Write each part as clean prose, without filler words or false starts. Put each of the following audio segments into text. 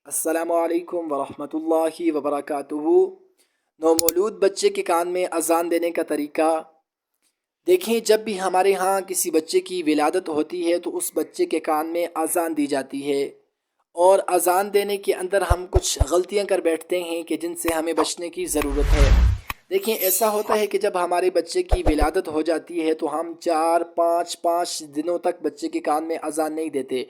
السلام علیکم ورحمۃ اللہ وبرکاتہ۔ نومولود بچے کے کان میں اذان دینے کا طریقہ دیکھیں۔ جب بھی ہمارے ہاں کسی بچے کی ولادت ہوتی ہے تو اس بچے کے کان میں اذان دی جاتی ہے، اور اذان دینے کے اندر ہم کچھ غلطیاں کر بیٹھتے ہیں کہ جن سے ہمیں بچنے کی ضرورت ہے۔ دیکھیں، ایسا ہوتا ہے کہ جب ہمارے بچے کی ولادت ہو جاتی ہے تو ہم 4 5 دنوں تک بچے کے کان میں اذان نہیں دیتے،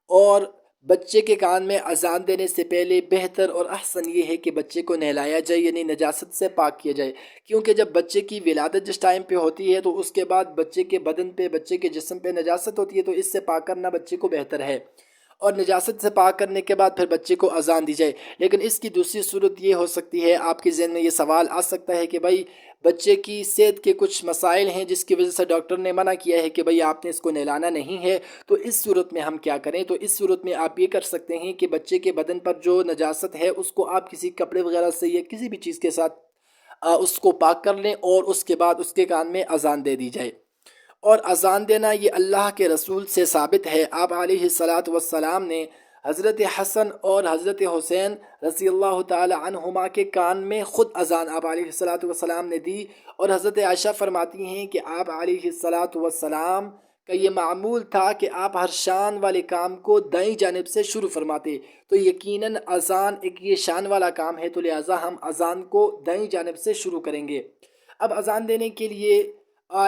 اور بچے کے کان میں اذان دینے سے پہلے بہتر اور احسن یہ ہے کہ بچے کو نہلایا جائے، یعنی نجاست سے پاک کیا جائے، کیونکہ جب بچے کی ولادت جس ٹائم پہ ہوتی ہے تو اس کے بعد بچے کے بدن پہ، بچے کے جسم پہ نجاست ہوتی ہے، تو اس سے پاک کرنا بچے کو بہتر ہے، اور نجاست سے پاک کرنے کے بعد پھر بچے کو اذان دی جائے۔ لیکن اس کی دوسری صورت یہ ہو سکتی ہے، آپ کے ذہن میں یہ سوال آ سکتا ہے کہ بھائی بچے کی صحت کے کچھ مسائل ہیں جس کی وجہ سے ڈاکٹر نے منع کیا ہے کہ بھائی آپ نے اس کو نہلانا نہیں ہے، تو اس صورت میں ہم کیا کریں؟ تو اس صورت میں آپ یہ کر سکتے ہیں کہ بچے کے بدن پر جو نجاست ہے اس کو آپ کسی کپڑے وغیرہ سے یا کسی بھی چیز کے ساتھ اس کو پاک کر لیں، اور اس کے بعد اس کے کان میں اذان دے دی جائے۔ اور اذان دینا یہ اللہ کے رسول سے ثابت ہے۔ آپ علیہ الصلاۃ والسلام نے حضرت حسن اور حضرت حسین رضی اللہ تعالی عنہما کے کان میں خود اذان آپ علیہ الصلاۃ والسلام نے دی، اور حضرت عائشہ فرماتی ہیں کہ آپ علیہ الصلاۃ والسلام کا یہ معمول تھا کہ آپ ہر شان والے کام کو دائیں جانب سے شروع فرماتے، تو یقیناً اذان ایک یہ شان والا کام ہے، تو لہٰذا ہم اذان کو دائیں جانب سے شروع کریں گے۔ اب اذان دینے کے لیے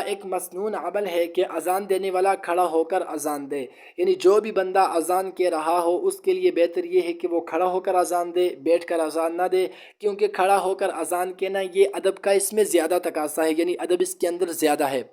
ایک مسنون عمل ہے کہ اذان دینے والا کھڑا ہو کر اذان دے، یعنی جو بھی بندہ اذان کہہ رہا ہو اس کے لیے بہتر یہ ہے کہ وہ کھڑا ہو کر اذان دے، بیٹھ کر اذان نہ دے، کیونکہ کھڑا ہو کر اذان کہنا یہ ادب کا اس میں زیادہ تقاضا ہے، یعنی ادب اس کے اندر زیادہ ہے،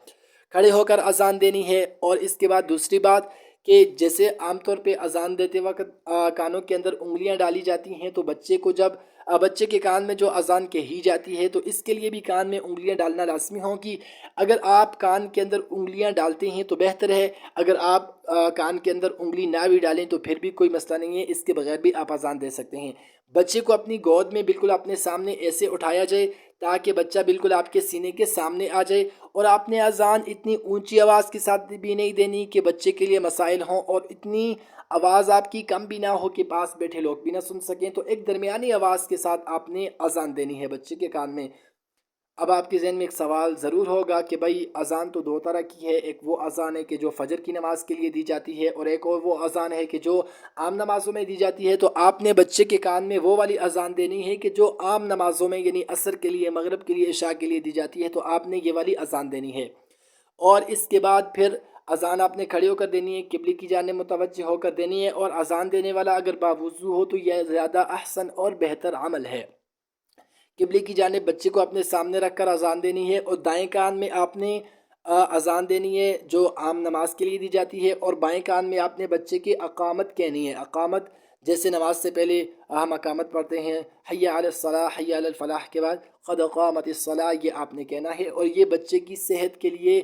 کھڑے ہو کر اذان دینی ہے۔ اور اس کے بعد دوسری بات کہ جیسے عام طور پہ اذان دیتے وقت کانوں کے اندر انگلیاں ڈالی جاتی ہیں، تو بچے کو جب بچے کے کان میں جو اذان کہی جاتی ہے تو اس کے لیے بھی کان میں انگلیاں ڈالنا لازمی ہوگی۔ اگر آپ کان کے اندر انگلیاں ڈالتے ہیں تو بہتر ہے، اگر آپ کان کے اندر انگلی نہ بھی ڈالیں تو پھر بھی کوئی مسئلہ نہیں ہے، اس کے بغیر بھی آپ اذان دے سکتے ہیں۔ بچے کو اپنی گود میں بالکل اپنے سامنے ایسے اٹھایا جائے تاکہ بچہ بالکل آپ کے سینے کے سامنے آ جائے، اور آپ نے اذان اتنی اونچی آواز کے ساتھ بھی نہیں دینی کہ بچے کے لیے مسائل ہوں، اور اتنی آواز آپ کی کم بھی نہ ہو کہ پاس بیٹھے لوگ بھی نہ سن سکیں، تو ایک درمیانی آواز کے ساتھ آپ نے اذان دینی ہے بچے کے کان میں۔ اب آپ کے ذہن میں ایک سوال ضرور ہوگا کہ بھائی اذان تو دو طرح کی ہے، ایک وہ اذان ہے کہ جو فجر کی نماز کے لیے دی جاتی ہے، اور ایک اور وہ اذان ہے کہ جو عام نمازوں میں دی جاتی ہے، تو آپ نے بچے کے کان میں وہ والی اذان دینی ہے کہ جو عام نمازوں میں، یعنی عصر کے لیے، مغرب کے لیے، عشاء کے لیے دی جاتی ہے، تو آپ نے یہ والی اذان دینی ہے۔ اور اس کے بعد پھر اذان آپ نے کھڑے ہو کر دینی ہے، قبلے کی جانب متوجہ ہو کر دینی ہے، اور اذان دینے والا اگر باوضو ہو تو یہ زیادہ احسن اور بہتر عمل ہے۔ قبلے کی جانب بچے کو اپنے سامنے رکھ کر اذان دینی ہے، اور دائیں کان میں آپ نے اذان دینی ہے جو عام نماز کے لیے دی جاتی ہے، اور بائیں کان میں آپ نے بچے کی اقامت کہنی ہے۔ اقامت جیسے نماز سے پہلے ہم اقامت پڑھتے ہیں، حی علی الصلاح حی علی الفلاح کے بعد قد قامت الصلاح، یہ آپ نے کہنا ہے، اور یہ بچے کی صحت کے لیے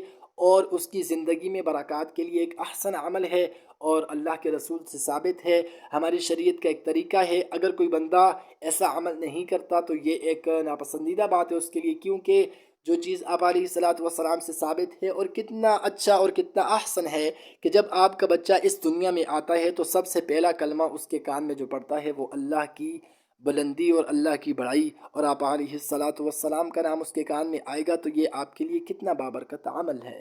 اور اس کی زندگی میں برکات کے لیے ایک احسن عمل ہے، اور اللہ کے رسول سے ثابت ہے، ہماری شریعت کا ایک طریقہ ہے۔ اگر کوئی بندہ ایسا عمل نہیں کرتا تو یہ ایک ناپسندیدہ بات ہے اس کے لیے، کیونکہ جو چیز آپ علیہ الصلاۃ والسلام سے ثابت ہے، اور کتنا اچھا اور کتنا احسن ہے کہ جب آپ کا بچہ اس دنیا میں آتا ہے تو سب سے پہلا کلمہ اس کے کان میں جو پڑتا ہے وہ اللہ کی بلندی اور اللہ کی بڑائی، اور آپ علیہ الصلاۃ والسلام کا نام اس کے کان میں آئے گا، تو یہ آپ کے لیے کتنا بابرکت عمل ہے۔